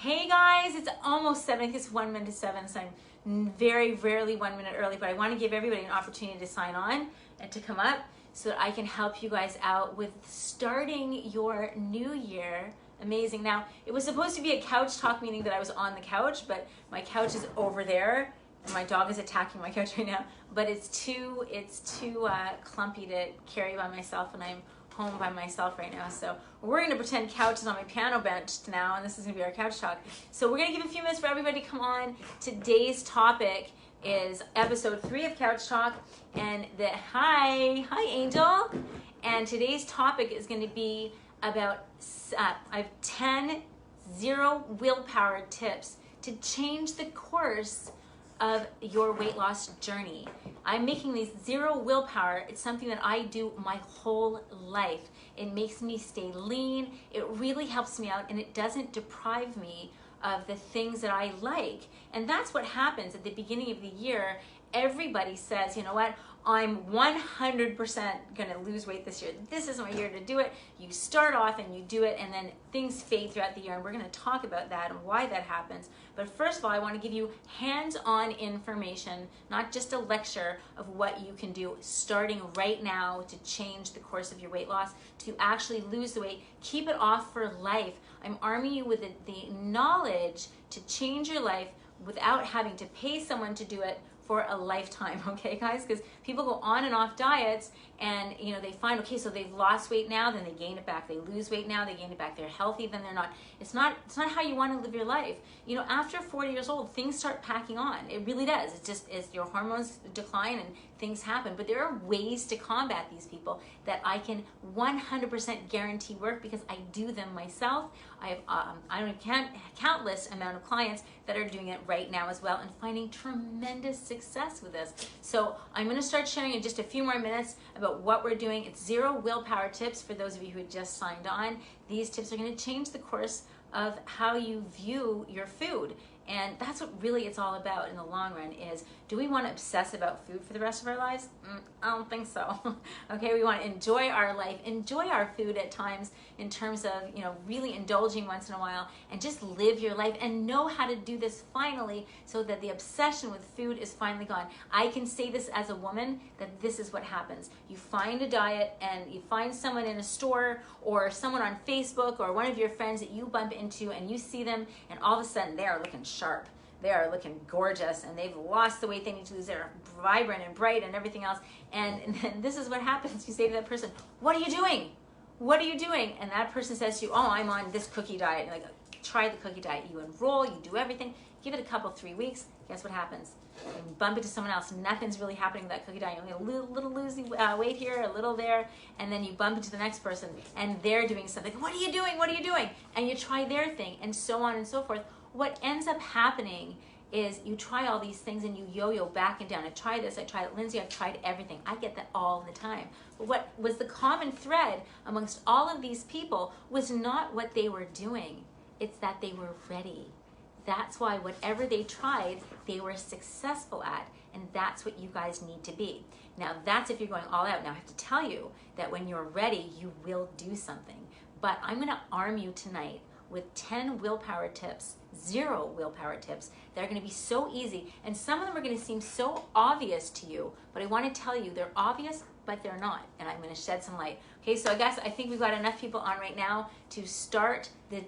Hey guys, it's almost 7. It's 1 minute to 7, so I'm very rarely 1 minute early, but I want to give everybody an opportunity to sign on and to come up so that I can help you guys out with starting your new year. Amazing. Now, it was supposed to be a couch talk, meaning that I was on the couch, but my couch is over there. My dog is attacking my couch right now, but it's too clumpy to carry by myself, and I'm home by myself right now. So we're going to pretend couch is on my piano bench now, and this is going to be our couch talk. So we're going to give a few minutes for everybody to come on. Today's topic is episode 3 of Couch Talk, and hi Angel. And today's topic is going to be about I have 10 zero willpower tips to change the course of your weight loss journey. I'm making these zero willpower. It's something that I do my whole life. It makes me stay lean. It really helps me out, and it doesn't deprive me of the things that I like. And that's what happens at the beginning of the year. Everybody says, you know what, I'm 100% gonna lose weight this year. This is my year to do it. You start off and you do it, and then things fade throughout the year, and we're gonna talk about that and why that happens. But first of all, I wanna give you hands-on information, not just a lecture of what you can do starting right now to change the course of your weight loss, to actually lose the weight, keep it off for life. I'm arming you with the knowledge to change your life without having to pay someone to do it for a lifetime, okay guys? Because people go on and off diets, and you know, they find, okay, so they've lost weight now, then they gain it back. They lose weight now, they gain it back. They're healthy, then they're not. It's not how you want to live your life. You know, after 40 years old, things start packing on. It really does. It's just as your hormones decline and things happen. But there are ways to combat these people that I can 100% guarantee work, because I do them myself. I have countless amount of clients that are doing it right now as well, and finding tremendous success with this. So I'm going to start sharing in just a few more minutes about what we're doing. It's zero willpower tips for those of you who just signed on. These tips are going to change the course of how you view your food. And that's what really it's all about in the long run. Is, do we want to obsess about food for the rest of our lives? I don't think so. Okay, we want to enjoy our life, enjoy our food at times, in terms of, you know, really indulging once in a while, and just live your life and know how to do this finally, so that the obsession with food is finally gone. I can say this as a woman, that this is what happens. You find a diet, and you find someone in a store or someone on Facebook or one of your friends that you bump into, and you see them, and all of a sudden they are looking sharp. They are looking gorgeous, and they've lost the weight they need to lose. They're vibrant and bright and everything else. And then this is what happens. You say to that person, what are you doing? What are you doing? And that person says to you, oh, I'm on this cookie diet. And you're like, try the cookie diet. You enroll, you do everything. Give it a couple, 3 weeks. Guess what happens? You bump into someone else. Nothing's really happening with that cookie diet. You only a little losing weight here, a little there. And then you bump into the next person, and they're doing something. What are you doing? What are you doing? And you try their thing, and so on and so forth. What ends up happening is you try all these things, and you yo-yo back and down. I tried this, I tried it. Lindsay, I've tried everything. I get that all the time. But what was the common thread amongst all of these people was not what they were doing. It's that they were ready. That's why whatever they tried, they were successful at. And that's what you guys need to be. Now, that's if you're going all out. Now, I have to tell you that when you're ready, you will do something. But I'm going to arm you tonight with 10 willpower tips, zero willpower tips, that are going to be so easy. And some of them are going to seem so obvious to you, but I want to tell you they're obvious, but they're not. And I'm going to shed some light. Okay, so I think we've got enough people on right now to start the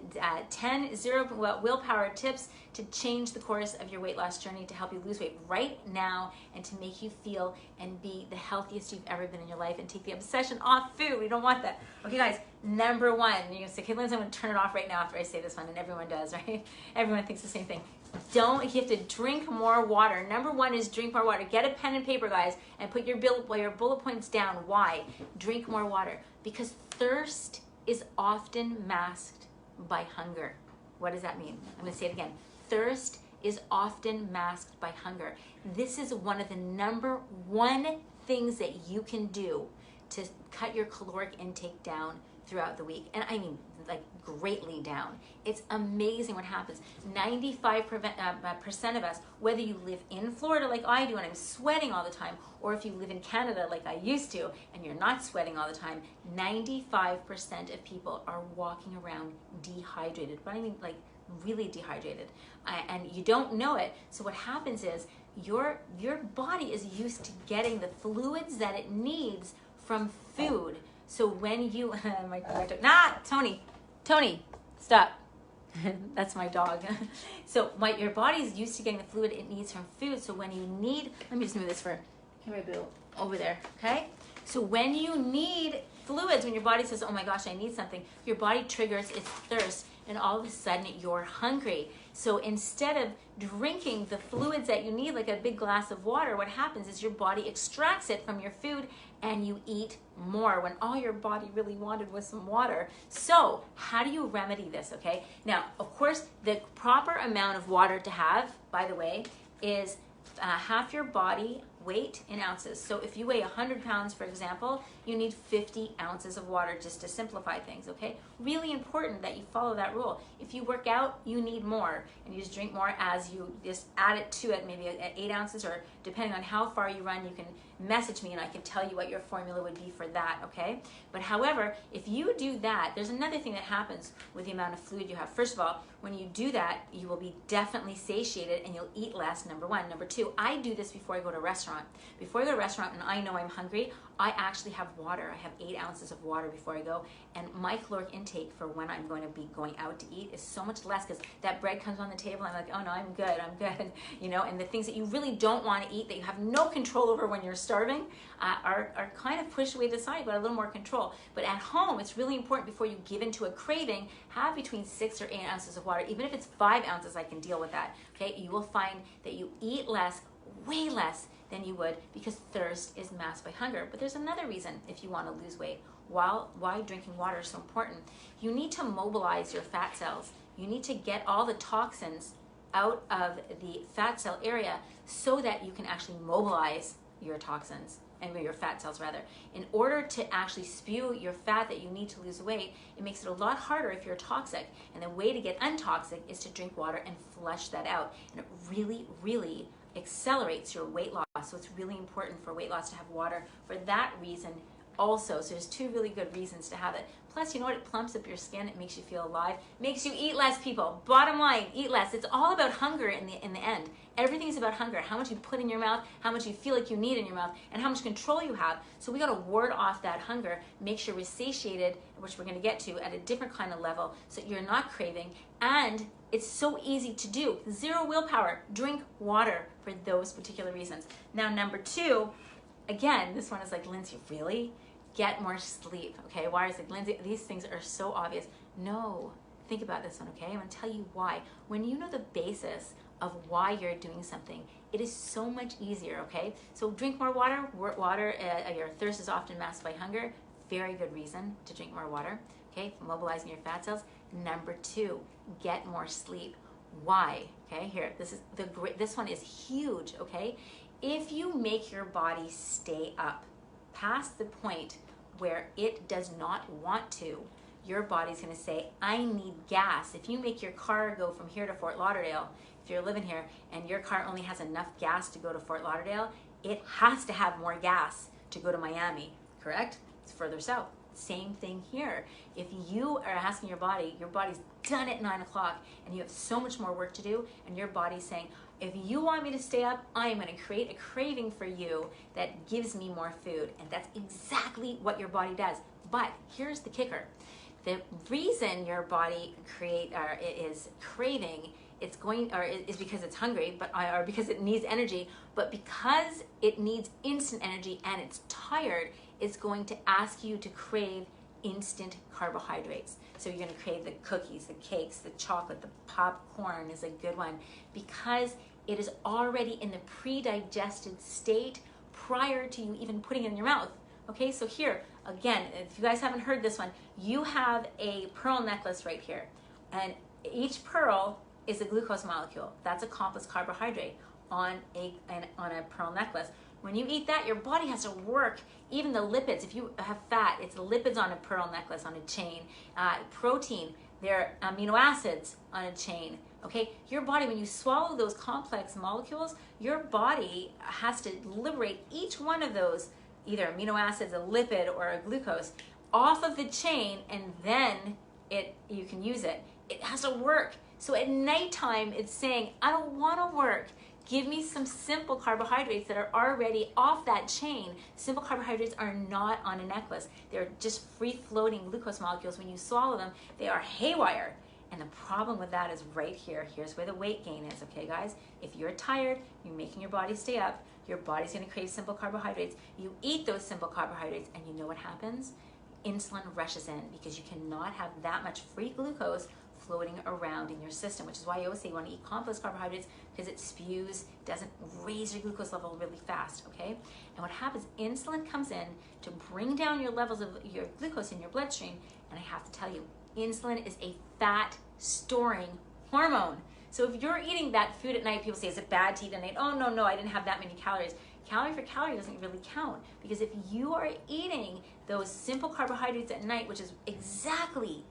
10 zero willpower tips to change the course of your weight loss journey, to help you lose weight right now, and to make you feel and be the healthiest you've ever been in your life, and take the obsession off food. We don't want that. Okay guys, number 1, you're gonna say, okay Lindsay, I'm gonna turn it off right now after I say this one, and everyone does, right? Everyone thinks the same thing. You have to drink more water. Number 1 is drink more water. Get a pen and paper, guys, and put your bullet points down. Why? Drink more water. Because thirst is often masked by hunger. What does that mean? I'm gonna say it again. Thirst is often masked by hunger. This is one of the number 1 things that you can do to cut your caloric intake down throughout the week. And I mean, like, greatly down. It's amazing what happens. 95% of us, whether you live in Florida like I do and I'm sweating all the time, or if you live in Canada like I used to and you're not sweating all the time, 95% of people are walking around dehydrated. But I mean, like, really dehydrated, and you don't know it. So what happens is your body is used to getting the fluids that it needs from food. So when you, Tony, stop. That's my dog. So your body is used to getting the fluid it needs from food. So when you need, let me just move this come here, boo, over there, okay? So when you need fluids, when your body says, oh my gosh, I need something, your body triggers its thirst, and all of a sudden you're hungry. So instead of drinking the fluids that you need, like a big glass of water, what happens is your body extracts it from your food and you eat more when all your body really wanted was some water. So how do you remedy this, okay? Now, of course, the proper amount of water to have, by the way, is half your body weight in ounces. So if you weigh 100 pounds, for example, you need 50 ounces of water, just to simplify things, okay? Really important that you follow that rule. If you work out, you need more, and you just drink more as you just add it to it, maybe at 8 ounces, or depending on how far you run, you can message me and I can tell you what your formula would be for that, okay? But however, if you do that, there's another thing that happens with the amount of fluid you have. First of all, when you do that, you will be definitely satiated and you'll eat less, number one. Number two, I do this before I go to a restaurant. Before I go to a restaurant and I know I'm hungry, I actually have water. I have 8 ounces of water before I go, and my caloric intake for when I'm going to be going out to eat is so much less, because that bread comes on the table, I'm like, oh no, I'm good, you know, and the things that you really don't want to eat, that you have no control over when you're starving, are kind of pushed away to the side, but a little more control. But at home, it's really important, before you give into a craving, have between 6 or 8 ounces of water. Even if it's 5 ounces, I can deal with that, okay? You will find that you eat less, way less than you would, because thirst is masked by hunger. But there's another reason if you want to lose weight. Why drinking water is so important. You need to mobilize your fat cells. You need to get all the toxins out of the fat cell area so that you can actually mobilize your toxins, and your fat cells rather. In order to actually spew your fat that you need to lose weight, it makes it a lot harder if you're toxic. And the way to get untoxic is to drink water and flush that out. And it really, really accelerates your weight loss. So it's really important for weight loss to have water for that reason also. So there's two really good reasons to have it. Plus, you know what? It plumps up your skin. It makes you feel alive. Makes you eat less, people. Bottom line, eat less. It's all about hunger in the end. Everything is about hunger. How much you put in your mouth, how much you feel like you need in your mouth, and how much control you have. So we got to ward off that hunger. Make sure we're satiated, which we're going to get to at a different kind of level, so you're not craving. And it's so easy to do. Zero willpower. Drink water for those particular reasons. Now, number two, again, this one is like, Lindsay, really? Get more sleep, okay? Why is it, Lindsay, these things are so obvious. No, think about this one, okay? I'm gonna tell you why. When you know the basis of why you're doing something, it is so much easier, okay? So drink more water. Your thirst is often masked by hunger. Very good reason to drink more water, okay? Mobilizing your fat cells. Number two, get more sleep. Why? Okay, here, this one is huge, okay? If you make your body stay up past the point where it does not want to, your body's gonna say, I need gas. If you make your car go from here to Fort Lauderdale, if you're living here and your car only has enough gas to go to Fort Lauderdale, it has to have more gas to go to Miami, correct? It's further south. Same thing here. If you are asking your body's done at 9 o'clock and you have so much more work to do, and your body's saying, if you want me to stay up, I am going to create a craving for you that gives me more food. And that's exactly what your body does. But here's the kicker. The reason your body is craving, is because it's hungry, or because it needs energy, but because it needs instant energy and it's tired, it's going to ask you to crave instant carbohydrates. So you're going to crave the cookies, the cakes, the chocolate, the popcorn is a good one, because it is already in the pre-digested state prior to you even putting it in your mouth. Okay, so here, again, if you guys haven't heard this one, you have a pearl necklace right here. And each pearl is a glucose molecule. That's a complex carbohydrate on a pearl necklace. When you eat that, your body has to work. Even the lipids, if you have fat, it's the lipids on a pearl necklace, on a chain. Protein, they're amino acids on a chain. Okay, your body, when you swallow those complex molecules, your body has to liberate each one of those, either amino acids, a lipid, or a glucose, off of the chain, and then you can use it. It has to work. So at nighttime, it's saying, I don't want to work. Give me some simple carbohydrates that are already off that chain. Simple carbohydrates are not on a necklace. They're just free-floating glucose molecules. When you swallow them, they are haywire. And the problem with that is right here. Here's where the weight gain is, okay, guys? If you're tired, you're making your body stay up, your body's gonna crave simple carbohydrates. You eat those simple carbohydrates, and you know what happens? Insulin rushes in because you cannot have that much free glucose floating around in your system, which is why I always say you want to eat complex carbohydrates, because it spews, doesn't raise your glucose level really fast, okay? And what happens, insulin comes in to bring down your levels of your glucose in your bloodstream, and I have to tell you, insulin is a fat storing hormone. So if you're eating that food at night, people say, is it bad to eat at night? Oh, no, I didn't have that many calories. Calorie for calorie doesn't really count, because if you are eating those simple carbohydrates at night, which is exactly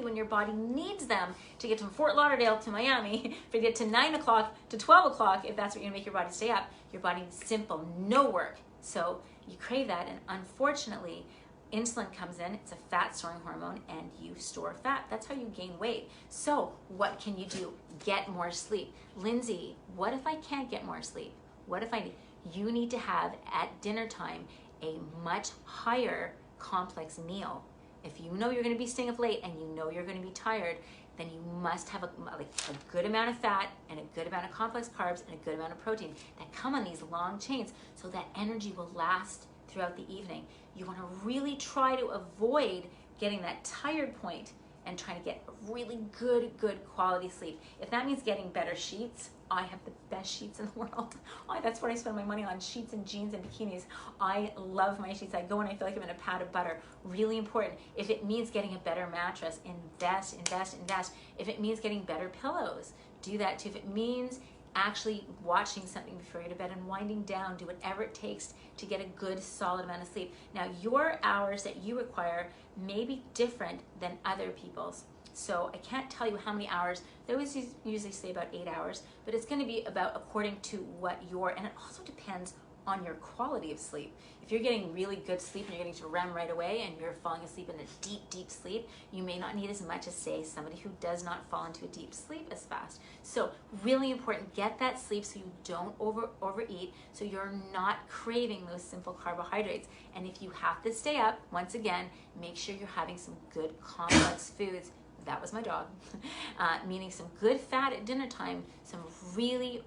when your body needs them to get from Fort Lauderdale to Miami, to get to 9 o'clock to 12 o'clock, if that's what you're gonna make your body stay up, your body needs simple, no work. So you crave that, and unfortunately, insulin comes in, it's a fat storing hormone, and you store fat. That's how you gain weight. So what can you do? Get more sleep. Lindsay, what if I can't get more sleep? What if you need to have at dinner time a much higher complex meal. If you know you're going to be staying up late and you know you're going to be tired, then you must have a good amount of fat and a good amount of complex carbs and a good amount of protein that come on these long chains, so that energy will last throughout the evening. You want to really try to avoid getting that tired point and trying to get really good quality sleep. If that means getting better sheets, I have the best sheets in the world. That's what I spend my money on, sheets and jeans and bikinis. I love my sheets. I go and I feel like I'm in a pat of butter. Really important. If it means getting a better mattress, invest. If it means getting better pillows, do that too. If it means actually watching something before you go to bed and winding down, do whatever it takes to get a good solid amount of sleep. Now, your hours that you require may be different than other people's. So I can't tell you how many hours. They always usually say about 8 hours, but it's going to be about according to what and it also depends on your quality of sleep. If you're getting really good sleep and you're getting to REM right away and you're falling asleep in a deep sleep, you may not need as much as, say, somebody who does not fall into a deep sleep as fast. So really important, get that sleep so you don't overeat, so you're not craving those simple carbohydrates. And if you have to stay up, once again, make sure you're having some good complex foods. That was my dog. Meaning some good fat at dinner time, some really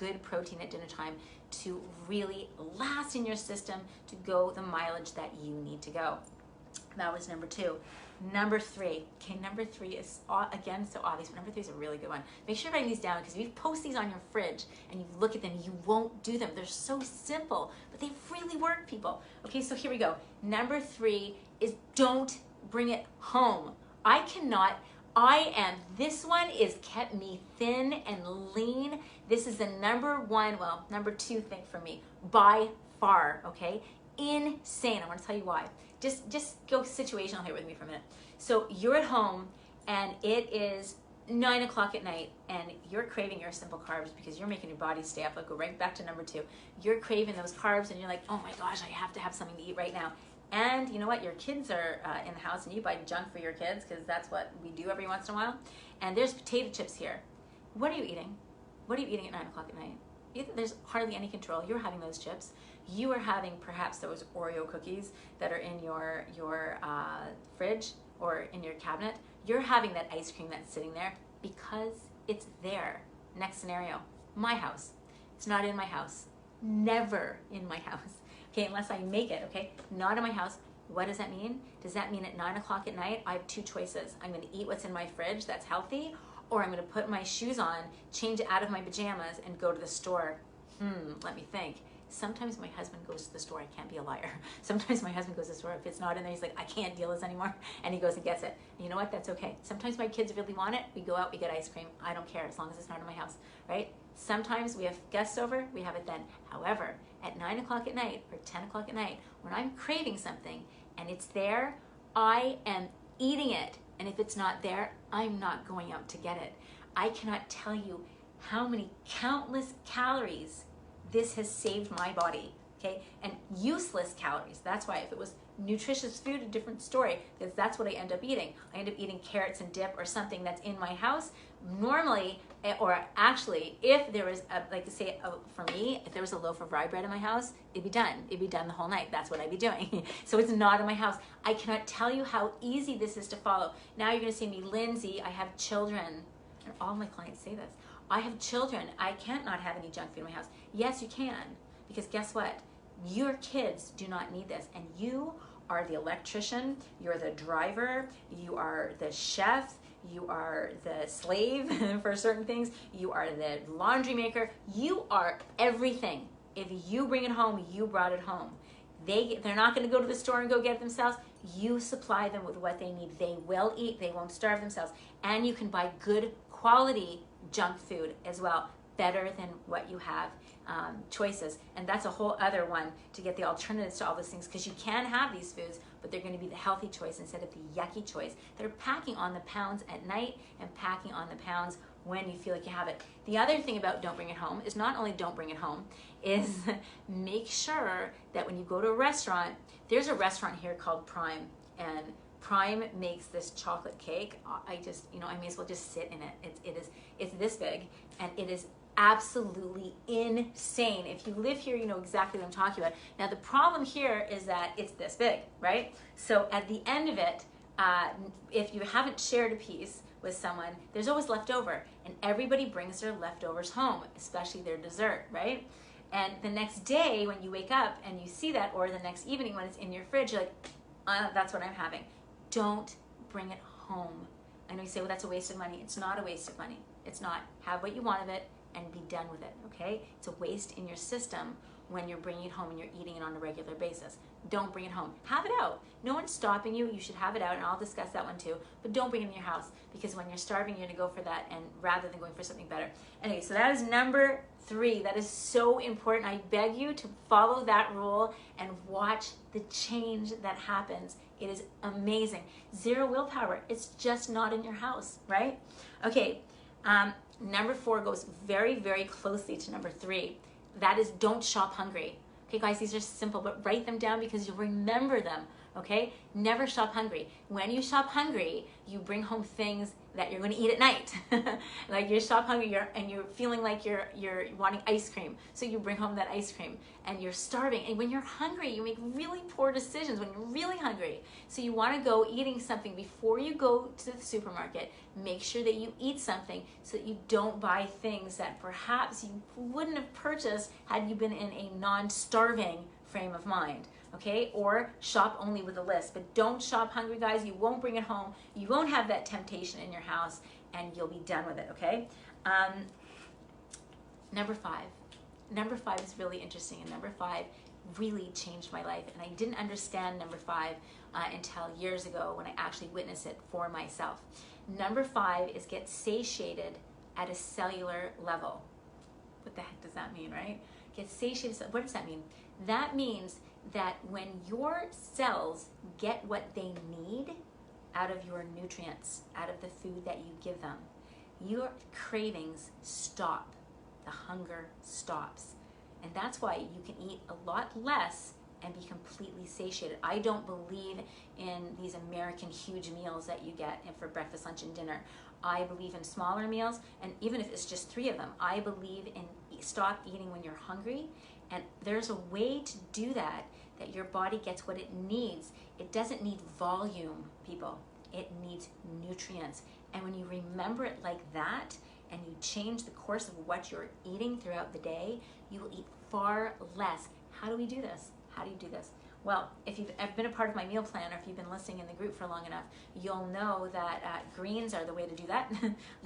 good protein at dinner time to really last in your system to go the mileage that you need to go. That was number 2. Number 3. Okay, number 3 is, again, so obvious, but number 3 is a really good one. Make sure you're writing these down, because if you post these on your fridge and you look at them, you won't do them. They're so simple, but they really work, people. Okay, so here we go. Number 3 is don't bring it home. This one is kept me thin and lean. This is the number 2 thing for me, by far, okay? Insane. I want to tell you why. Just go situational here with me for a minute. So you're at home and it is 9 o'clock at night and you're craving your simple carbs because you're making your body stay up. I'll go right back to number 2. You're craving those carbs and you're like, oh my gosh, I have to have something to eat right now. And you know what? Your kids are in the house and you buy junk for your kids, because that's what we do every once in a while. And there's potato chips here. What are you eating? What are you eating at 9 o'clock at night? There's hardly any control. You're having those chips. You are having perhaps those Oreo cookies that are in your fridge or in your cabinet. You're having that ice cream that's sitting there because it's there. Next scenario, my house. It's not in my house. Never in my house. Okay, unless I make it, okay? Not in my house. What does that mean? Does that mean at 9 o'clock at night, I have 2 choices. I'm gonna eat what's in my fridge that's healthy, or I'm gonna put my shoes on, change out of my pajamas, and go to the store. Let me think. Sometimes my husband goes to the store. I can't be a liar. Sometimes my husband goes to the store. If it's not in there, he's like, I can't deal with this anymore. And he goes and gets it. And you know what? That's okay. Sometimes my kids really want it. We go out, we get ice cream. I don't care as long as it's not in my house, right? Sometimes we have guests over, we have it then. However, at 9 o'clock at night or 10 o'clock at night, when I'm craving something and it's there, I am eating it. And if it's not there, I'm not going out to get it. I cannot tell you how many countless calories this has saved my body, okay? And useless calories. That's why if it was Nutritious food, a different story, because that's what I end up eating. I end up eating carrots and dip or something that's in my house. Normally, or actually, if there was, for me, if there was a loaf of rye bread in my house, it'd be done. It'd be done the whole night. That's what I'd be doing. So it's not in my house. I cannot tell you how easy this is to follow. Now you're going to see me, Linzi, I have children. And all my clients say this. I have children. I can't not have any junk food in my house. Yes, you can. Because guess what? Your kids do not need this. And you are the electrician. You're the driver. You are the chef. You are the slave for certain things. You are the laundry maker. You are everything. If you bring it home, you brought it home. They're not going to go to the store and go get it themselves. You supply them with what they need. They will eat. They won't starve themselves. And you can buy good quality junk food as well, better than what you have choices. And that's a whole other one, to get the alternatives to all those things, because you can have these foods, but they're going to be the healthy choice instead of the yucky choice. They're packing on the pounds at night and packing on the pounds when you feel like you have it. The other thing about don't bring it home is not only don't bring it home, is make sure that when you go to a restaurant, there's a restaurant here called Prime, and Prime makes this chocolate cake. I may as well just sit in it. It's this big, and it is absolutely insane. If you live here, you know exactly what I'm talking about. Now, the problem here is that it's this big, right? So at the end of it, if you haven't shared a piece with someone, there's always leftover, and everybody brings their leftovers home, especially their dessert, right? And the next day when you wake up and you see that, or the next evening when it's in your fridge, you're like, that's what I'm having. Don't bring it home. I know you say, well, that's a waste of money. It's not a waste of money. It's not. Have what you want of it and be done with it, okay? It's a waste in your system when you're bringing it home and you're eating it on a regular basis. Don't bring it home. Have it out. No one's stopping you. You should have it out, and I'll discuss that one too. But don't bring it in your house, because when you're starving, you're gonna go for that, and rather than going for something better. Anyway, so that is number 3. That is so important. I beg you to follow that rule and watch the change that happens. It is amazing. 0 willpower. It's just not in your house, right? Okay, number 4 goes very, very closely to number 3. That is, don't shop hungry. Okay, guys, these are simple, but write them down because you'll remember them, okay? Never shop hungry. When you shop hungry, you bring home things that you're going to eat at night. Like you shop hungry and you're feeling like you're wanting ice cream, so you bring home that ice cream, and you're starving. And when you're hungry, you make really poor decisions when you're really hungry. So you want to go eating something before you go to the supermarket. Make sure that you eat something so that you don't buy things that perhaps you wouldn't have purchased had you been in a non-starving frame of mind. Okay, or shop only with a list, but don't shop hungry, guys. You won't bring it home. You won't have that temptation in your house, and you'll be done with it, okay? Number 5. Number 5 is really interesting, and number 5 really changed my life, and I didn't understand number 5 until years ago when I actually witnessed it for myself. Number 5 is get satiated at a cellular level. What the heck does that mean, right? Get satiated. What does that mean? That means that when your cells get what they need out of your nutrients, out of the food that you give them, your cravings stop. The hunger stops. And that's why you can eat a lot less and be completely satiated. I don't believe in these American huge meals that you get for breakfast, lunch, and dinner. I believe in smaller meals, and even if it's just 3 of them, I believe in stop eating when you're hungry. And there's a way to do that your body gets what it needs. It doesn't need volume, people. It needs nutrients. And when you remember it like that, and you change the course of what you're eating throughout the day, you will eat far less. How do we do this? How do you do this? Well, if you've been a part of my meal plan, or if you've been listening in the group for long enough, you'll know that greens are the way to do that.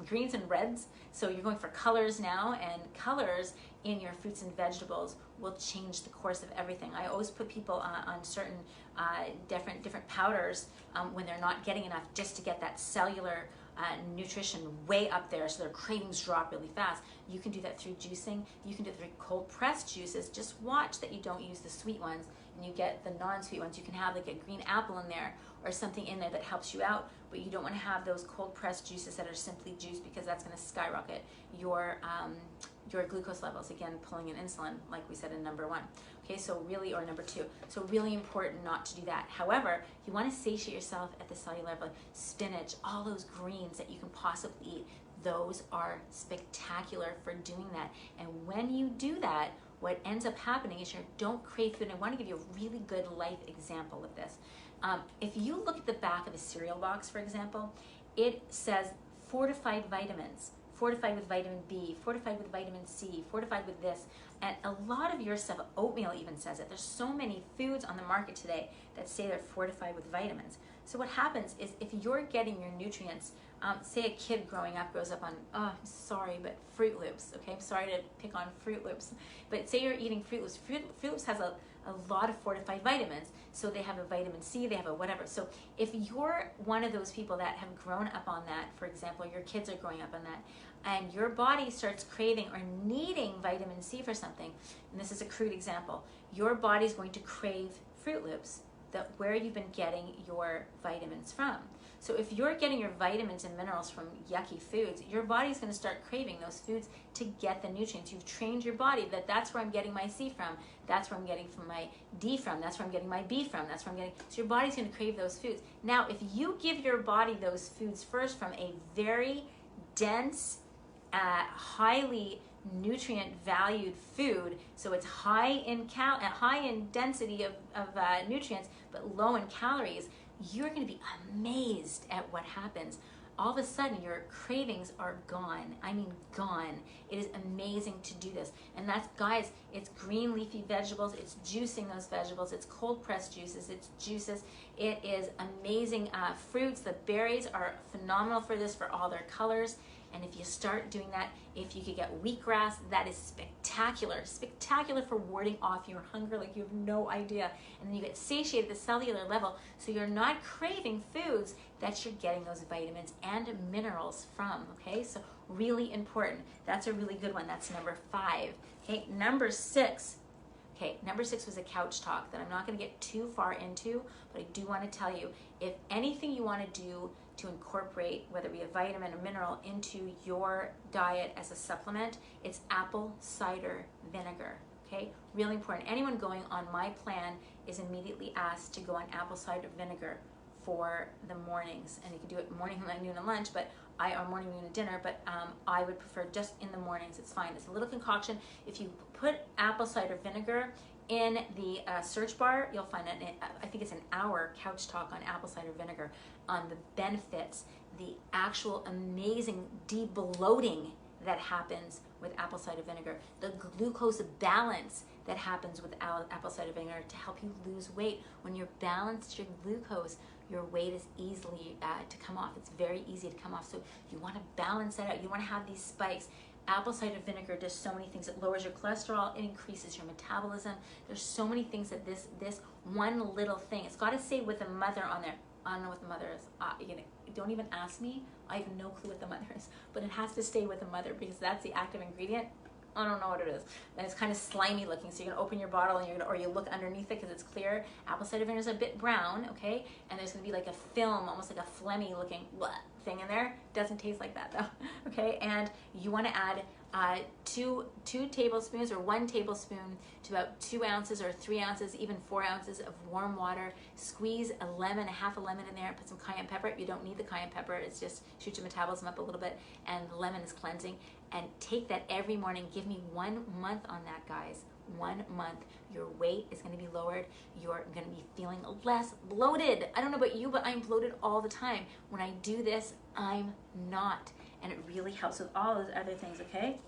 Greens and reds. So you're going for colors now, and colors in your fruits and vegetables will change the course of everything. I always put people on certain different powders when they're not getting enough, just to get that cellular nutrition way up there, so their cravings drop really fast. You can do that through juicing. You can do it through cold pressed juices. Just watch that you don't use the sweet ones. and you get the non-sweet ones, you can have like a green apple in there or something in there that helps you out, but you don't want to have those cold pressed juices that are simply juice, because that's going to skyrocket your glucose levels, again pulling in insulin, like we said in number 1. Okay, so really, or number 2, so really important not to do that. However, you want to satiate yourself at the cellular level. Spinach, all those greens that you can possibly eat, those are spectacular for doing that. And when you do that, what ends up happening is you don't crave food. And I want to give you a really good life example of this. If you look at the back of a cereal box, for example, it says fortified vitamins, fortified with vitamin B, fortified with vitamin C, fortified with this. And a lot of your stuff, oatmeal even says it. There's so many foods on the market today that say they're fortified with vitamins. So what happens is if you're getting your nutrients, say a kid growing up grows up on, oh, I'm sorry, but Fruit Loops, okay? I'm sorry to pick on Fruit Loops, but say you're eating Fruit Loops. Fruit Loops has a lot of fortified vitamins. So they have a vitamin C, they have a whatever. So if you're one of those people that have grown up on that, for example, your kids are growing up on that, and your body starts craving or needing vitamin C for something, and this is a crude example, your body's going to crave Fruit Loops, that where you've been getting your vitamins from. So if you're getting your vitamins and minerals from yucky foods, your body's going to start craving those foods to get the nutrients. You've trained your body that that's where I'm getting my C from, that's where I'm getting from my D from, that's where I'm getting my B from, that's where I'm getting, so your body's going to crave those foods. Now, if you give your body those foods first from a very dense, highly nutrient valued food, so it's high in density of nutrients but low in calories, you're going to be amazed at what happens. All of a sudden your cravings are gone. I mean gone. It is amazing to do this. And that's, guys, it's green leafy vegetables, it's juicing those vegetables, it's cold pressed juices, it's juices, it is amazing fruits. The berries are phenomenal for this, for all their colors. And if you start doing that, if you could get wheatgrass, that is spectacular. Spectacular for warding off your hunger like you have no idea. And then you get satiated at the cellular level, so you're not craving foods that you're getting those vitamins and minerals from, okay? So really important. That's a really good one. That's number 5. Okay, number 6. Okay, number 6 was a couch talk that I'm not going to get too far into, but I do want to tell you, if anything you want to do to incorporate, whether it be a vitamin or mineral, into your diet as a supplement, it's apple cider vinegar, okay? Really important. Anyone going on my plan is immediately asked to go on apple cider vinegar for the mornings, and you can do it morning, noon, and lunch, but or morning, noon, and dinner, but I would prefer just in the mornings. It's fine. It's a little concoction. If you put apple cider vinegar in the search bar, you'll find it. I think it's an hour couch talk on apple cider vinegar, on the benefits, the actual amazing de-bloating that happens with apple cider vinegar, the glucose balance that happens with apple cider vinegar to help you lose weight. When you're balanced your glucose, your weight is easily to come off. It's very easy to come off. So you want to balance that out. You want to have these spikes. Apple cider vinegar does so many things. It lowers your cholesterol. It increases your metabolism. There's so many things that this one little thing. It's got to say with the mother on there. I don't know what the mother is. Don't even ask me. I have no clue what the mother is. But it has to stay with the mother because that's the active ingredient. I don't know what it is. And it's kind of slimy looking. So you're gonna open your bottle and or you look underneath it because it's clear. Apple cider vinegar is a bit brown, okay? And there's gonna be like a film, almost like a phlegmy looking thing in there. Doesn't taste like that though, okay? And you wanna add 2 tablespoons or 1 tablespoon to about 2 ounces or 3 ounces, even 4 ounces of warm water. Squeeze a lemon, a half a lemon in there, put some cayenne pepper. You don't need the cayenne pepper, it's just shoots your metabolism up a little bit, and the lemon is cleansing. And take that every morning. Give me 1 month on that, guys. 1 month. Your weight is going to be lowered. You're going to be feeling less bloated. I don't know about you, but I'm bloated all the time. When I do this, I'm not. And it really helps with all those other things, okay?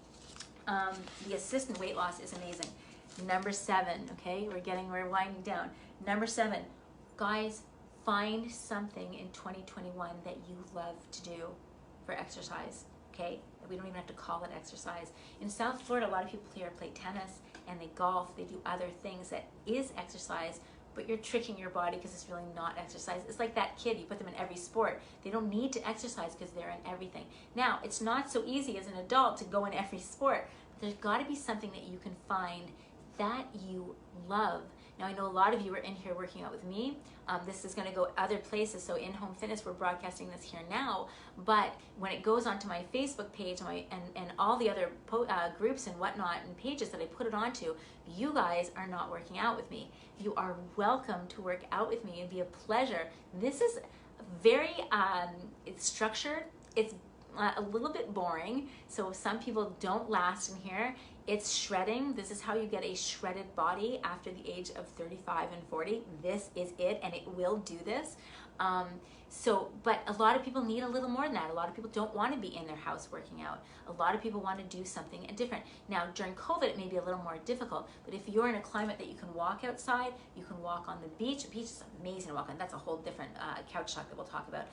The assistant weight loss is amazing. Number 7, okay? We're winding down. Number 7, guys, find something in 2021 that you love to do for exercise, okay? We don't even have to call it exercise. In South Florida, a lot of people here play tennis and they golf, they do other things that is exercise, but you're tricking your body because it's really not exercise. It's like that kid, you put them in every sport. They don't need to exercise because they're in everything. Now, it's not so easy as an adult to go in every sport, but there's gotta be something that you can find that you love. Now, I know a lot of you are in here working out with me. This is going to go other places. So in Home Fitness, we're broadcasting this here now. But when it goes onto my Facebook page and all the other groups and whatnot and pages that I put it onto, you guys are not working out with me. You are welcome to work out with me. It'd be a pleasure. This is very it's structured. It's a little bit boring, so some people don't last in here. It's shredding. This is how you get a shredded body after the age of 35 and 40. This is it, and it will do this. But a lot of people need a little more than that. A lot of people don't want to be in their house working out. A lot of people want to do something different. Now, during COVID, it may be a little more difficult, but if you're in a climate that you can walk outside, you can walk on the beach. The beach is amazing to walk on. That's a whole different couch talk that we'll talk about.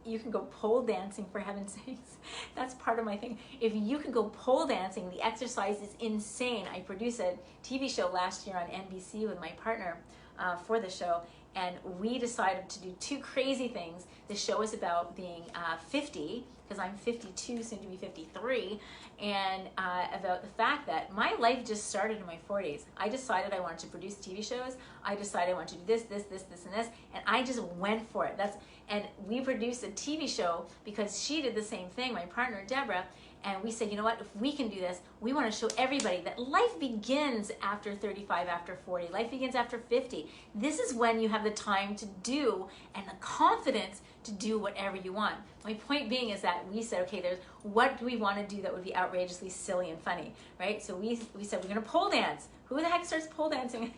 You can go pole dancing, for heaven's sakes. That's part of my thing. If you can go pole dancing, the exercise is insane. I produced a TV show last year on NBC with my partner for the show, and we decided to do two crazy things. The show is about being 50, because I'm 52, soon to be 53, and about the fact that my life just started in my 40s. I decided I wanted to produce TV shows. I decided I wanted to do this, and this, and I just went for it. And we produced a TV show because she did the same thing, my partner, Deborah, and we said, you know what, if we can do this, we want to show everybody that life begins after 35, after 40, life begins after 50. This is when you have the time to do and the confidence to do whatever you want. My point being is that we said, okay, what do we want to do that would be outrageously silly and funny, right? So we said, we're going to pole dance. Who the heck starts pole dancing?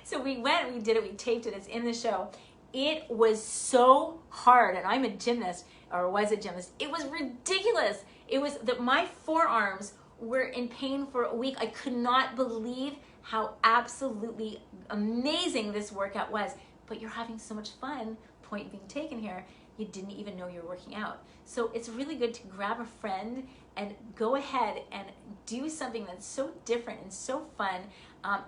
So we went, we did it, we taped it, it's in the show. It was so hard, and I'm a gymnast, or was a gymnast. It was ridiculous. It was that my forearms were in pain for a week. I could not believe how absolutely amazing this workout was. But you're having so much fun, point being taken here, you didn't even know you were working out. So it's really good to grab a friend and go ahead and do something that's so different and so fun.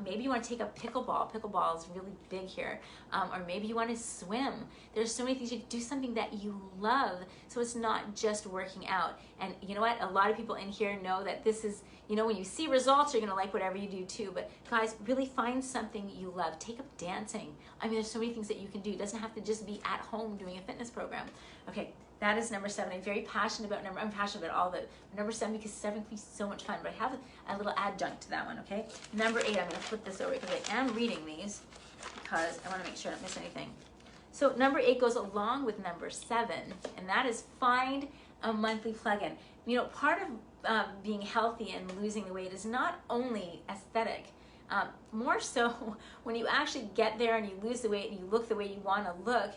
Maybe you want to take up pickleball. Pickleball is really big here. Or maybe you want to swim. There's so many things. You do something that you love, so it's not just working out. And you know what? A lot of people in here know that this is, you know, when you see results, you're going to like whatever you do too. But guys, really find something you love. Take up dancing. I mean, there's so many things that you can do. It doesn't have to just be at home doing a fitness program. Okay. That is number 7. I'm very passionate about I'm passionate about all the number 7 because 7 can be so much fun. But I have a little adjunct to that one, okay? Number 8, I'm going to flip this over because I am reading these because I want to make sure I don't miss anything. So number 8 goes along with number 7, and that is find a monthly plug-in. You know, part of being healthy and losing the weight is not only aesthetic. More so when you actually get there and you lose the weight and you look the way you want to look.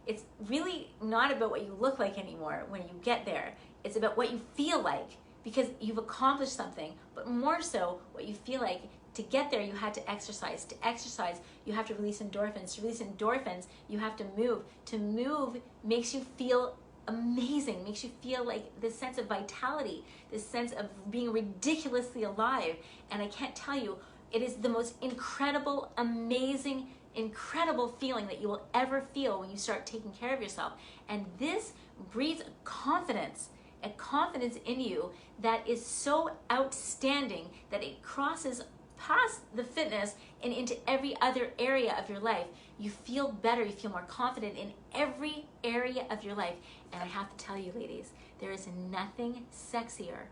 It's really not about what you look like anymore when you get there. It's about what you feel like because you've accomplished something, but more so what you feel like. To get there, you had to exercise. To exercise, you have to release endorphins. To release endorphins, you have to move. To move makes you feel amazing, makes you feel like this sense of vitality, this sense of being ridiculously alive. And I can't tell you, it is the most incredible, amazing, incredible feeling that you will ever feel when you start taking care of yourself. And this breeds confidence, a confidence in you that is so outstanding that it crosses past the fitness and into every other area of your life. You feel better, you feel more confident in every area of your life. And I have to tell you, ladies, there is nothing sexier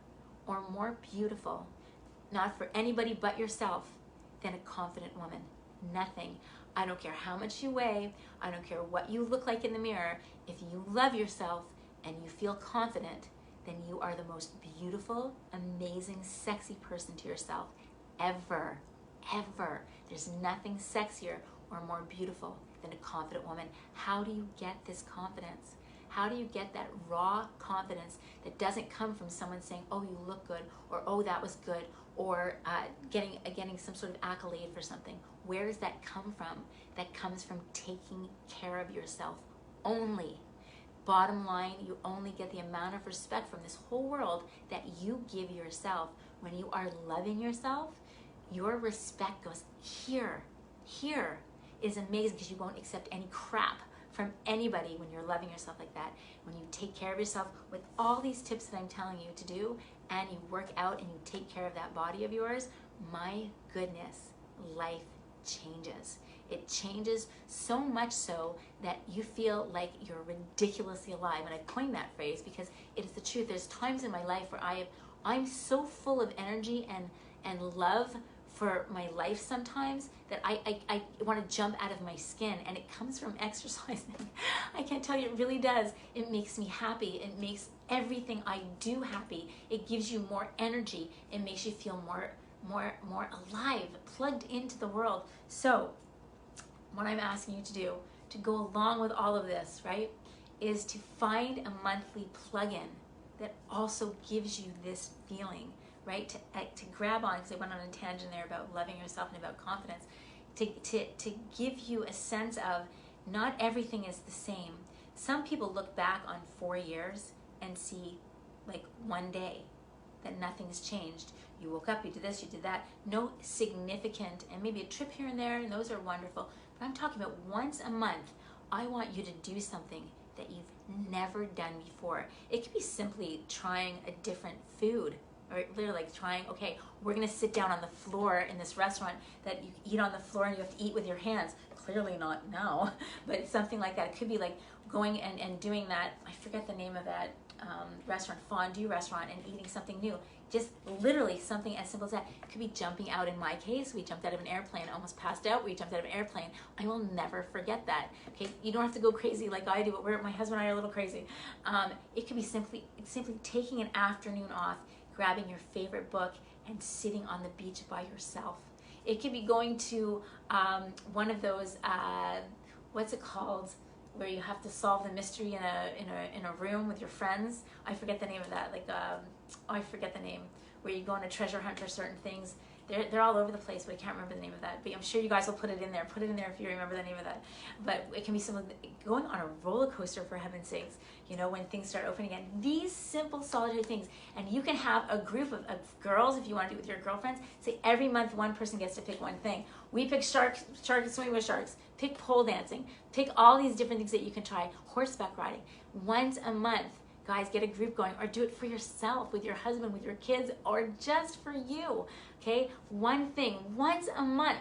or more beautiful, not for anybody but yourself, than a confident woman. Nothing. I don't care how much you weigh. I don't care what you look like in the mirror. If you love yourself and you feel confident, then you are the most beautiful, amazing, sexy person to yourself ever, ever. There's nothing sexier or more beautiful than a confident woman. How do you get this confidence? How do you get that raw confidence that doesn't come from someone saying, oh, you look good, or oh, that was good, or getting some sort of accolade for something? Where does that come from? That comes from taking care of yourself only. Bottom line, you only get the amount of respect from this whole world that you give yourself. When you are loving yourself, your respect goes here. Here is amazing because you won't accept any crap from anybody when you're loving yourself like that. When you take care of yourself with all these tips that I'm telling you to do, and you work out and you take care of that body of yours, my goodness, life changes. It changes so much so that you feel like you're ridiculously alive. And I coined that phrase because it is the truth. There's times in my life where I'm so full of energy and love for my life sometimes that I want to jump out of my skin, and it comes from exercising. I can't tell you, it really does. It makes me happy. It makes everything I do happy. It gives you more energy. It makes you feel more alive, plugged into the world. So what I'm asking you to do to go along with all of this, right, is to find a monthly plug-in that also gives you this feeling, right? To grab on, because I went on a tangent there about loving yourself and about confidence, to give you a sense of not everything is the same. Some people look back on 4 years and see like one day that nothing's changed. You woke up, you did this, you did that. No significant, and maybe a trip here and there, and those are wonderful. But I'm talking about once a month, I want you to do something that you've never done before. It could be simply trying a different food, or literally like trying, okay, we're gonna sit down on the floor in this restaurant that you eat on the floor and you have to eat with your hands. Clearly not now, but something like that. It could be like going and doing that, I forget the name of that restaurant, fondue restaurant, and eating something new. Just literally something as simple as that. It could be jumping out. In my case, we jumped out of an airplane, almost passed out. We jumped out of an airplane. I will never forget that. Okay, you don't have to go crazy like I do, but my husband and I are a little crazy. It could be simply taking an afternoon off, grabbing your favorite book, and sitting on the beach by yourself. It could be going to one of those, what's it called, where you have to solve the mystery in a room with your friends. I forget the name of that. Like I forget the name. Where you go on a treasure hunt for certain things. They're all over the place, but I can't remember the name of that. But I'm sure you guys will put it in there. Put it in there if you remember the name of that. But it can be something, going on a roller coaster, for heaven's sakes, you know, when things start opening again. These simple, solitary things. And you can have a group of girls, if you want to do it with your girlfriends. Say every month one person gets to pick one thing. We pick shark swimming with sharks. Pick pole dancing. Pick all these different things that you can try. Horseback riding. Once a month. Guys, get a group going, or do it for yourself, with your husband, with your kids, or just for you, okay? One thing, once a month,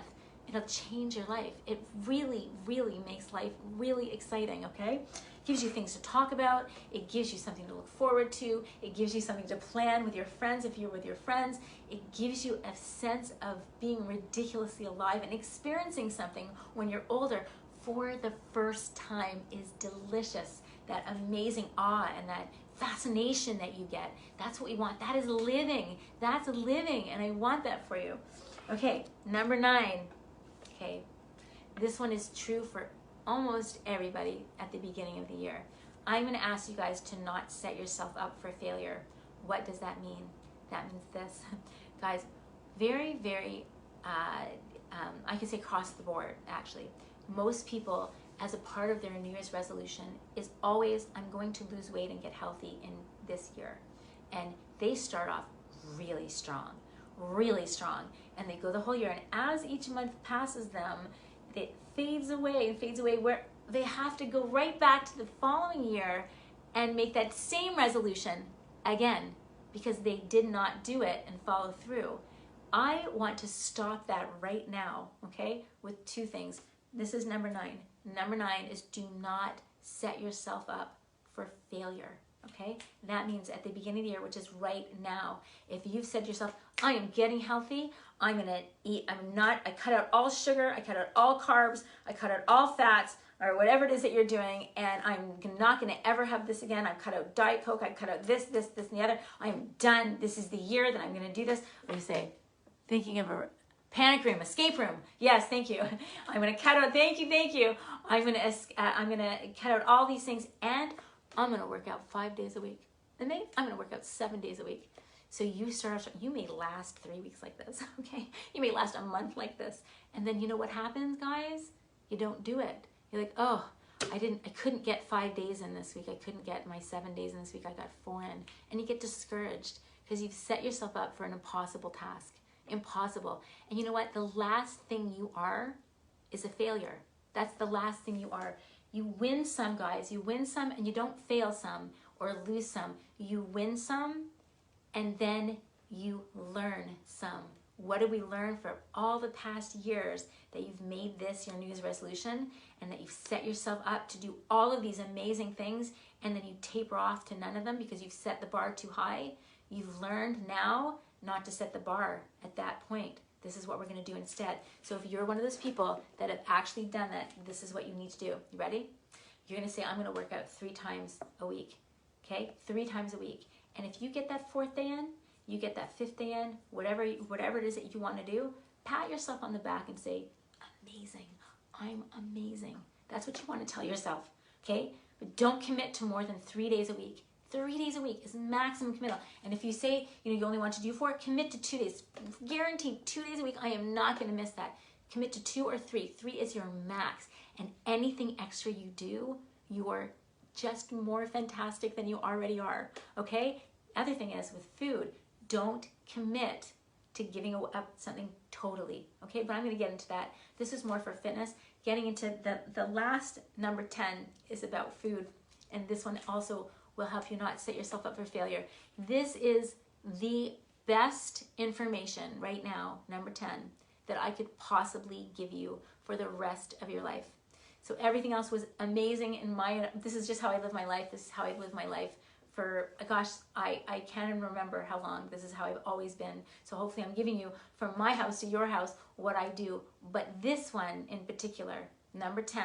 it'll change your life. It really, really makes life really exciting, okay? It gives you things to talk about. It gives you something to look forward to. It gives you something to plan with your friends if you're with your friends. It gives you a sense of being ridiculously alive and experiencing something when you're older for the first time is delicious. That amazing awe and that fascination that you get. That's what we want. That is living. That's living, and I want that for you. Okay, number 9. Okay, this one is true for almost everybody at the beginning of the year. I'm going to ask you guys to not set yourself up for failure. What does that mean? That means this. Guys, very, very, I can say across the board, actually. Most people, as a part of their New Year's resolution, is always, I'm going to lose weight and get healthy in this year. And they start off really strong, and they go the whole year. And as each month passes them, it fades away, where they have to go right back to the following year and make that same resolution again, because they did not do it and follow through. I want to stop that right now, okay, with 2 things. This is number 9. Number 9 is do not set yourself up for failure, okay? That means at the beginning of the year, which is right now, if you've said to yourself, I am getting healthy, I'm gonna eat, I cut out all sugar, I cut out all carbs, I cut out all fats, or whatever it is that you're doing, and I'm not gonna ever have this again. I've cut out Diet Coke, I've cut out this, and the other. I am done. This is the year that I'm gonna do this. What do you say? Thinking of a panic room, escape room. Yes, thank you. I'm gonna cut out, thank you. I'm gonna cut out all these things, and I'm gonna work out 5 days a week. And maybe I'm gonna work out 7 days a week. So you may last 3 weeks like this, okay? You may last a month like this. And then you know what happens, guys? You don't do it. You're like, oh, I couldn't get 5 days in this week. I couldn't get my 7 days in this week. I got 4 in. And you get discouraged because you've set yourself up for an impossible task. Impossible. And you know what? The last thing you are is a failure. That's the last thing you are. You win some, guys. You win some and you don't fail some or lose some. You win some and then you learn some What did we learn from all the past years that you've made this your New Year's resolution and that you've set yourself up to do all of these amazing things and then you taper off to none of them because you've set the bar too high? You've learned now not to set the bar at that point. This is what we're going to do instead. So if you're one of those people that have actually done that, this is what you need to do. You ready? You're going to say, I'm going to work out 3 times a week. Okay? 3 times a week. And if you get that 4th day in, you get that 5th day in, whatever it is that you want to do, pat yourself on the back and say, amazing. I'm amazing. That's what you want to tell yourself. Okay? But don't commit to more than 3 days a week. 3 days a week is maximum committal. And if you say, you only want to do 4, commit to 2 days. Guaranteed 2 days a week. I am not going to miss that. Commit to 2 or 3. 3 is your max. And anything extra you do, you are just more fantastic than you already are. Okay? Other thing is with food, don't commit to giving up something totally. Okay? But I'm going to get into that. This is more for fitness. Getting into the last number 10 is about food. And this one also will help you not set yourself up for failure. This is the best information right now, number 10, that I could possibly give you for the rest of your life. So everything else was amazing in this is just how I live my life. This is how I've lived my life for, gosh, I can't even remember how long. This is how I've always been. So hopefully I'm giving you from my house to your house what I do. But this one in particular, number 10,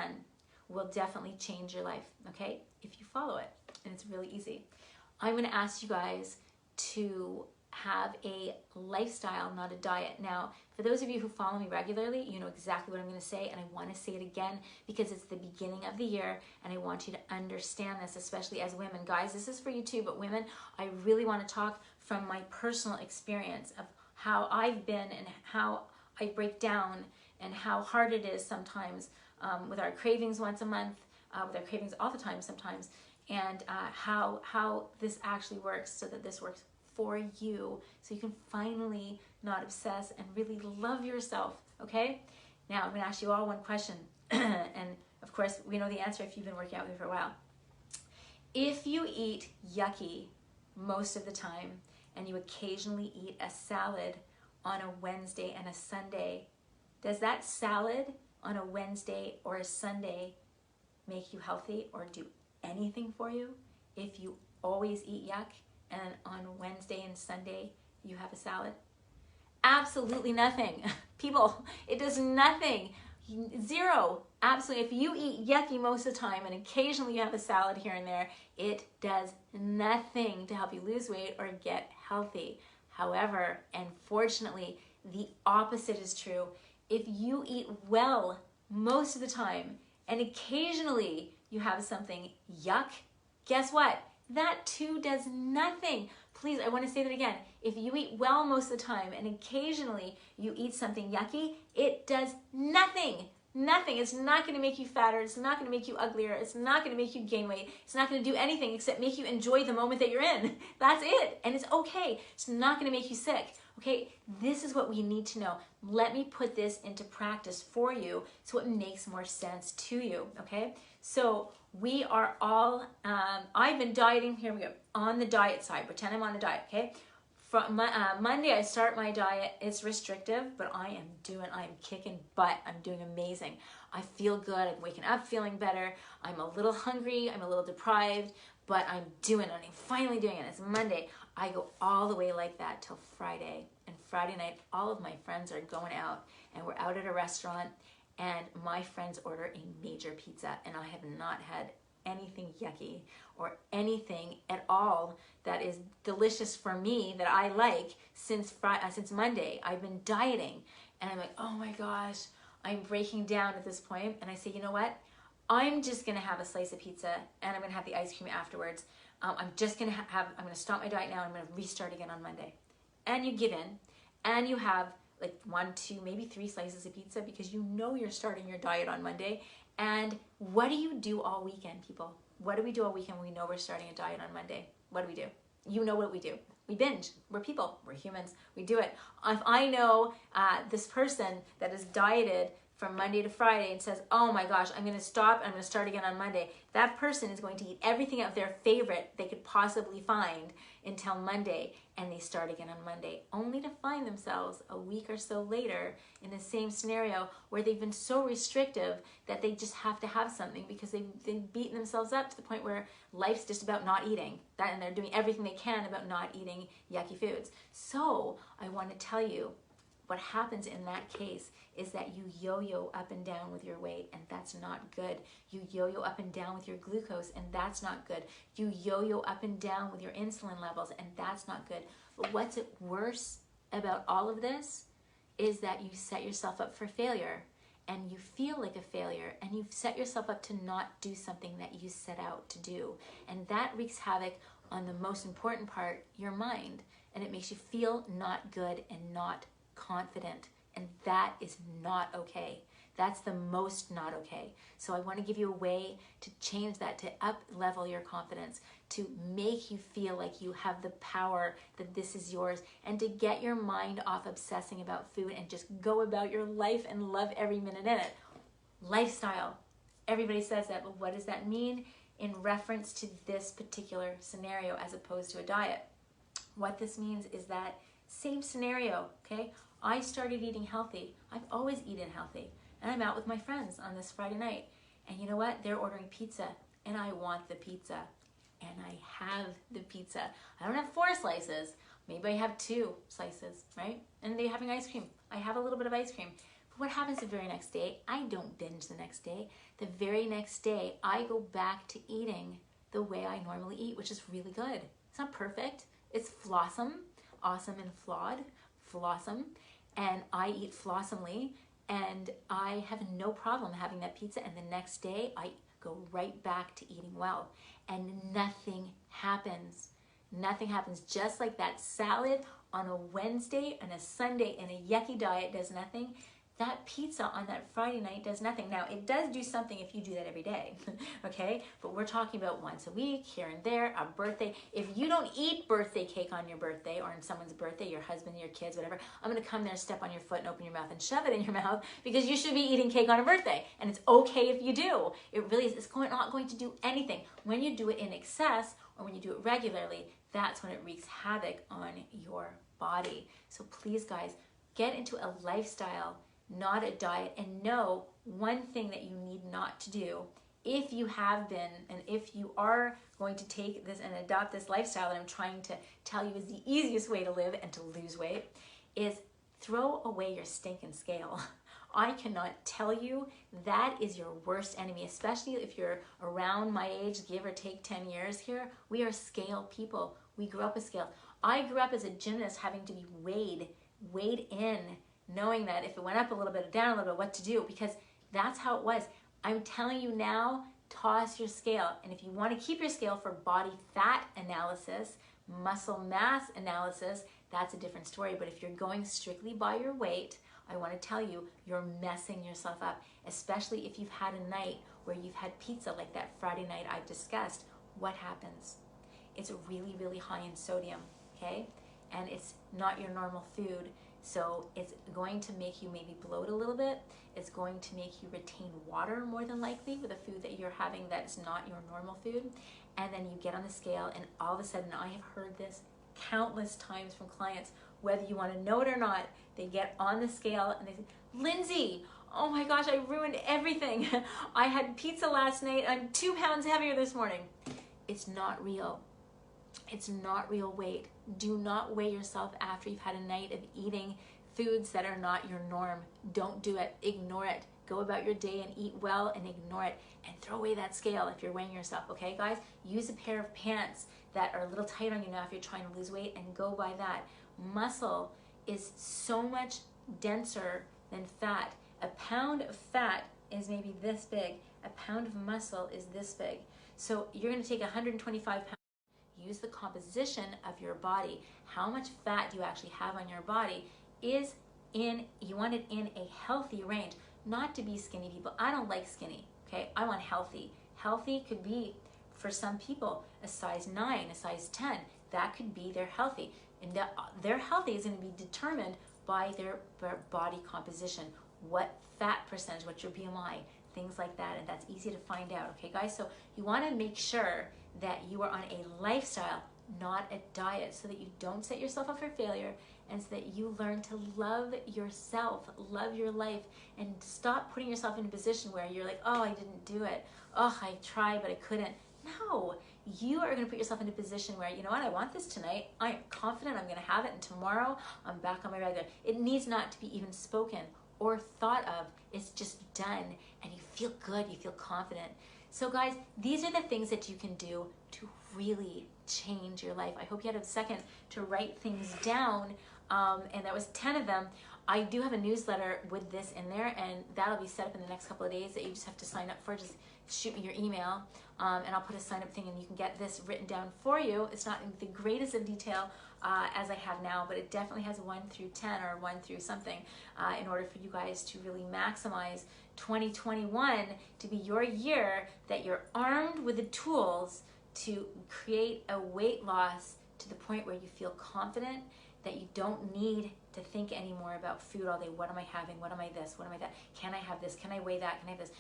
will definitely change your life, okay? If you follow it, and it's really easy. I'm going to ask you guys to have a lifestyle, not a diet. Now, for those of you who follow me regularly, you know exactly what I'm going to say, and I want to say it again because it's the beginning of the year, and I want you to understand this, especially as women. Guys, this is for you too, but women, I really want to talk from my personal experience of how I've been and how I break down and how hard it is sometimes with our cravings once a month, with our cravings all the time sometimes, and how this actually works so that this works for you so you can finally not obsess and really love yourself, okay? Now, I'm going to ask you all one question, and of course, we know the answer if you've been working out with me for a while. If you eat yucky most of the time, and you occasionally eat a salad on a Wednesday and a Sunday, does that salad on a Wednesday or a Sunday make you healthy or do anything for you? If you always eat yuck and on Wednesday and Sunday you have a salad? Absolutely nothing. People, it does nothing. Zero. Absolutely. If you eat yucky most of the time and occasionally you have a salad here and there, it does nothing to help you lose weight or get healthy. However, and fortunately, the opposite is true. If you eat well most of the time and occasionally you have something yuck, guess what? That too does nothing. Please, I want to say that again. If you eat well most of the time and occasionally you eat something yucky, it does nothing. Nothing. It's not going to make you fatter. It's not going to make you uglier. It's not going to make you gain weight. It's not going to do anything except make you enjoy the moment that you're in. That's it. And it's okay. It's not going to make you sick. Okay, this is what we need to know. Let me put this into practice for you so it makes more sense to you, okay? So we are all, I've been dieting, here we go, on the diet side. Pretend I'm on a diet, okay? From Monday, I start my diet. It's restrictive, but I'm kicking butt. I'm doing amazing. I feel good. I'm waking up feeling better. I'm a little hungry. I'm a little deprived, but I'm doing it. I'm finally doing it. It's Monday. I go all the way like that till Friday. And Friday night, all of my friends are going out, and we're out at a restaurant, and my friends order a major pizza, and I have not had anything yucky or anything at all that is delicious for me that I like since Monday. I've been dieting, and I'm like, oh my gosh, I'm breaking down at this point. And I say, you know what? I'm just gonna have a slice of pizza, and I'm gonna have the ice cream afterwards. I'm just gonna I'm gonna stop my diet now. I'm gonna restart again on Monday. And you give in, and you have like 1, 2, maybe 3 slices of pizza because you know you're starting your diet on Monday. And what do you do all weekend, people? What do we do all weekend when we know we're starting a diet on Monday? What do we do? You know what we do. We binge. We're people. We're humans. We do it. If I know this person that has dieted from Monday to Friday and says, oh my gosh, I'm going to stop, I'm going to start again on Monday, that person is going to eat everything of their favorite they could possibly find until Monday, and they start again on Monday, only to find themselves a week or so later in the same scenario where they've been so restrictive that they just have to have something because they've beaten themselves up to the point where life's just about not eating, and they're doing everything they can about not eating yucky foods. So I want to tell you, what happens in that case is that you yo-yo up and down with your weight, and that's not good. You yo-yo up and down with your glucose, and that's not good. You yo-yo up and down with your insulin levels, and that's not good. But what's worse about all of this is that you set yourself up for failure, and you feel like a failure, and you've set yourself up to not do something that you set out to do. And that wreaks havoc on the most important part, your mind, and it makes you feel not good and not confident, and that is not okay. That's the most not okay. So I want to give you a way to change that, to up level your confidence, to make you feel like you have the power, that this is yours, and to get your mind off obsessing about food and just go about your life and love every minute in it. Lifestyle. Everybody says that, but what does that mean in reference to this particular scenario as opposed to a diet? What this means is that same scenario, okay? I started eating healthy. I've always eaten healthy. And I'm out with my friends on this Friday night. And you know what? They're ordering pizza. And I want the pizza. And I have the pizza. I don't have 4 slices. Maybe I have 2 slices, right? And they're having ice cream. I have a little bit of ice cream. But what happens the very next day? I don't binge the next day. The very next day, I go back to eating the way I normally eat, which is really good. It's not perfect. It's flawsome, awesome and flawed, flawsome. And I eat flawsomely, and I have no problem having that pizza, and the next day I go right back to eating well, and nothing happens. Nothing happens. Just like that salad on a Wednesday and a Sunday and a yucky diet does nothing, that pizza on that Friday night does nothing. Now, it does do something if you do that every day, okay? But we're talking about once a week, here and there, a birthday. If you don't eat birthday cake on your birthday or on someone's birthday, your husband, your kids, whatever, I'm gonna come there, step on your foot and open your mouth and shove it in your mouth because you should be eating cake on a birthday. And it's okay if you do. It really is. It's not going to do anything. When you do it in excess or when you do it regularly, that's when it wreaks havoc on your body. So please, guys, get into a lifestyle, not a diet, and know one thing that you need not to do if you have been, and if you are going to take this and adopt this lifestyle that I'm trying to tell you is the easiest way to live and to lose weight, is throw away your stinking scale. I cannot tell you that is your worst enemy, especially if you're around my age, give or take 10 years here. We are scale people. We grew up with scale. I grew up as a gymnast having to be weighed in, knowing that if it went up a little bit or down a little bit, what to do, because that's how it was. I'm telling you now, toss your scale. And if you want to keep your scale for body fat analysis, muscle mass analysis, that's a different story. But if you're going strictly by your weight, I want to tell you, you're messing yourself up, especially if you've had a night where you've had pizza like that Friday night I've discussed. What happens? It's really, really high in sodium, okay? And it's not your normal food. So it's going to make you maybe bloat a little bit. It's going to make you retain water more than likely with a food that you're having that's not your normal food. And then you get on the scale, and all of a sudden, I have heard this countless times from clients, whether you want to know it or not, they get on the scale and they say, Lindsay, oh my gosh, I ruined everything. I had pizza last night. I'm 2 pounds heavier this morning. It's not real. It's not real weight. Do not weigh yourself after you've had a night of eating foods that are not your norm. Don't do it. Ignore it. Go about your day and eat well and ignore it. And throw away that scale if you're weighing yourself. Okay, guys? Use a pair of pants that are a little tight on you now if you're trying to lose weight, and go by that. Muscle is so much denser than fat. A pound of fat is maybe this big. A pound of muscle is this big. So you're going to take 125 pounds. Use the composition of your body. How much fat you actually have on your body is in, you want it in a healthy range. Not to be skinny people. I don't like skinny, okay? I want healthy. Healthy could be, for some people, a size 9, a size 10. That could be their healthy. And their healthy is going to be determined by their body composition. what fat percentage, what's your BMI, things like that, and that's easy to find out, okay guys? So you want to make sure that you are on a lifestyle, not a diet, so that you don't set yourself up for failure, and so that you learn to love yourself, love your life, and stop putting yourself in a position where you're like, oh, I didn't do it. Oh, I tried, but I couldn't. No, you are going to put yourself in a position where, you know what, I want this tonight. I am confident I'm going to have it, and tomorrow I'm back on my regular. It needs not to be even spoken or thought of. It's just done, and you feel good, you feel confident. So guys, these are the things that you can do to really change your life. I hope you had a second to write things down, and that was 10 of them. I do have a newsletter with this in there, and that'll be set up in the next couple of days that you just have to sign up for. Just shoot me your email, and I'll put a sign up thing, and you can get this written down for you. It's not in the greatest of detail as I have now, but it definitely has 1 through 10 or 1 through something in order for you guys to really maximize 2021 to be your year that you're armed with the tools to create a weight loss to the point where you feel confident, that you don't need to think anymore about food all day. What am I having? What am I this? What am I that? Can I have this? Can I weigh that? Can I have this?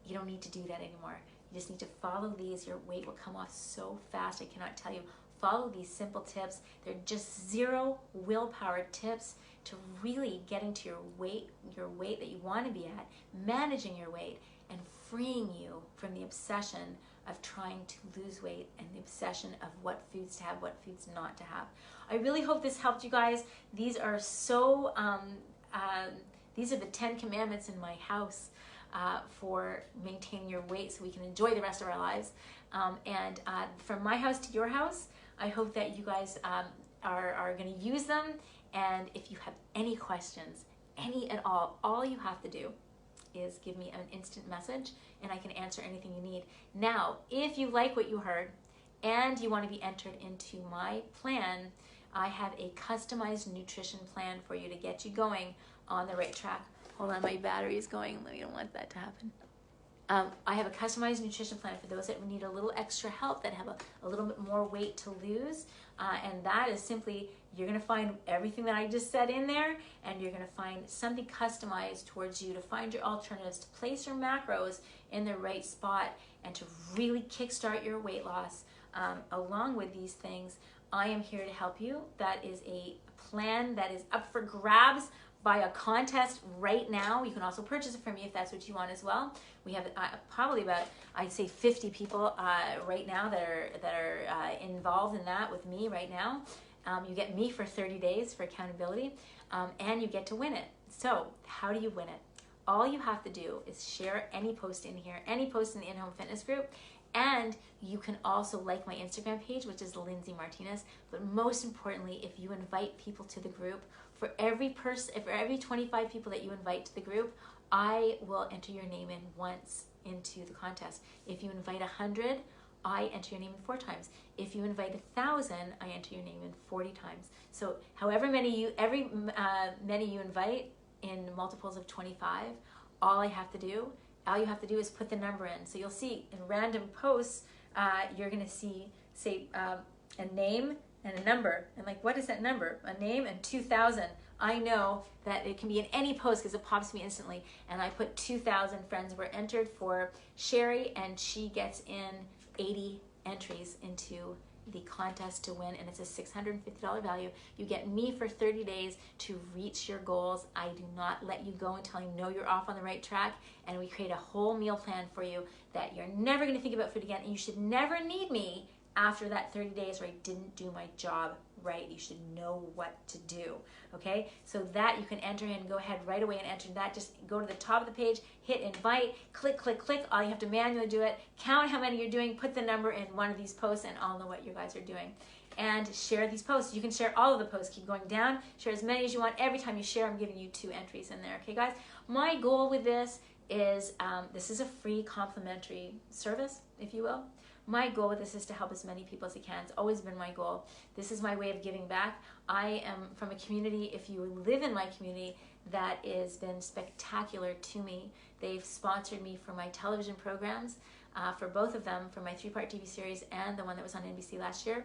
You don't need to do that anymore. You just need to follow these. Your weight will come off so fast. I cannot tell you. Follow these simple tips. They're just 0 willpower tips to really getting to your weight that you want to be at, managing your weight, and freeing you from the obsession of trying to lose weight and the obsession of what foods to have, what foods not to have. I really hope this helped you guys. These are so, these are the 10 commandments in my house for maintaining your weight so we can enjoy the rest of our lives. And from my house to your house, I hope that you guys are going to use them. And if you have any questions, any at all you have to do is give me an instant message and I can answer anything you need. Now, if you like what you heard and you want to be entered into my plan, I have a customized nutrition plan for you to get you going on the right track. Hold on, my battery is going. I don't want that to happen. I have a customized nutrition plan for those that need a little extra help, that have a little bit more weight to lose. And that is simply, you're going to find everything that I just said in there, and you're going to find something customized towards you to find your alternatives, to place your macros in the right spot, and to really kickstart your weight loss. Along with these things, I am here to help you. That is a plan that is up for grabs by a contest right now. You can also purchase it from me if that's what you want as well. We have probably about, I'd say 50 people right now that are involved in that with me right now. You get me for 30 days for accountability, and you get to win it. So how do you win it? All you have to do is share any post in here, any post in the In-Home Fitness group, and you can also like my Instagram page, which is Linzi Martinez. But most importantly, if you invite people to the group, for every 25 people that you invite to the group, I will enter your name in once into the contest. If you invite 100, I enter your name in 4 times. If you invite 1,000, I enter your name in 40 times. So however many you invite in multiples of 25, all you have to do is put the number in. So you'll see in random posts, you're going to see, say, a name and a number. And like, what is that number? A name and 2,000. I know that it can be in any post because it pops to me instantly. And I put 2,000 friends were entered for Sherry, and she gets in 80 entries into the contest to win, and it's a $650 value. You get me for 30 days to reach your goals. I do not let you go until I know you're off on the right track, and we create a whole meal plan for you that you're never going to think about food again, and you should never need me after that 30 days where I didn't do my job right. You should know what to do, okay? So that you can enter in, go ahead right away and enter that. Just go to the top of the page, hit invite, click, click, click. All you have to manually do it. Count how many you're doing, put the number in one of these posts, and I'll know what you guys are doing. And share these posts. You can share all of the posts. Keep going down. Share as many as you want. Every time you share, I'm giving you 2 entries in there, okay, guys? My goal with this is a free complimentary service, if you will. My goal with this is to help as many people as I can. It's always been my goal. This is my way of giving back. I am from a community, if you live in my community, that has been spectacular to me. They've sponsored me for my television programs, for both of them, for my 3-part TV series and the one that was on NBC last year.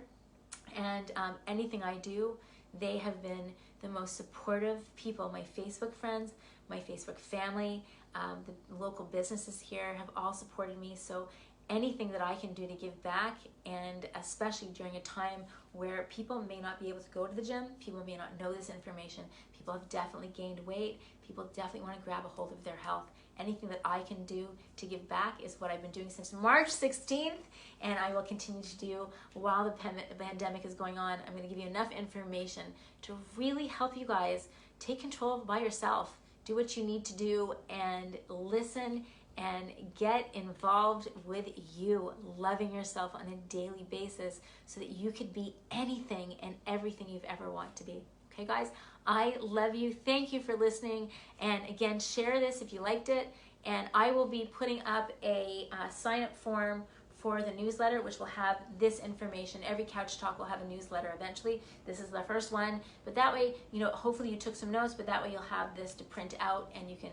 And anything I do, they have been the most supportive people, my Facebook friends, my Facebook family, the local businesses here have all supported me. So anything that I can do to give back, and especially during a time where people may not be able to go to the gym, people may not know this information, people have definitely gained weight, people definitely want to grab a hold of their health. Anything that I can do to give back is what I've been doing since March 16th, and I will continue to do while the pandemic is going on. I'm going to give you enough information to really help you guys take control by yourself, do what you need to do, and listen and get involved with you, loving yourself on a daily basis so that you could be anything and everything you've ever wanted to be. Okay, guys, I love you. Thank you for listening. And again, share this if you liked it. And I will be putting up a sign-up form for the newsletter, which will have this information. Every Couch Talk will have a newsletter eventually. This is the first one. But that way, you know, hopefully you took some notes, but that way you'll have this to print out, and you can,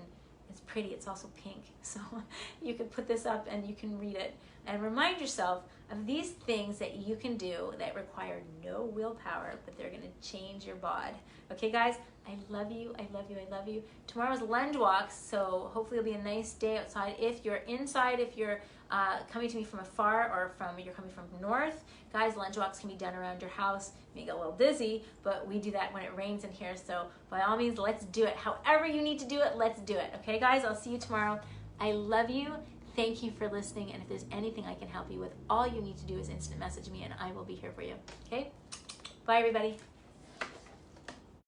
it's pretty, it's also pink. So you can put this up and you can read it. And remind yourself of these things that you can do that require no willpower, but they're gonna change your bod. Okay, guys, I love you, I love you, I love you. Tomorrow's lunge walks, so hopefully it'll be a nice day outside. If you're inside, if you're coming to me from afar, or you're coming from north, guys, lunge walks can be done around your house. You may get a little dizzy, but we do that when it rains in here, so by all means, let's do it. However you need to do it, let's do it. Okay, guys, I'll see you tomorrow. I love you. Thank you for listening, and if there's anything I can help you with, all you need to do is instant message me, and I will be here for you. Okay? Bye, everybody.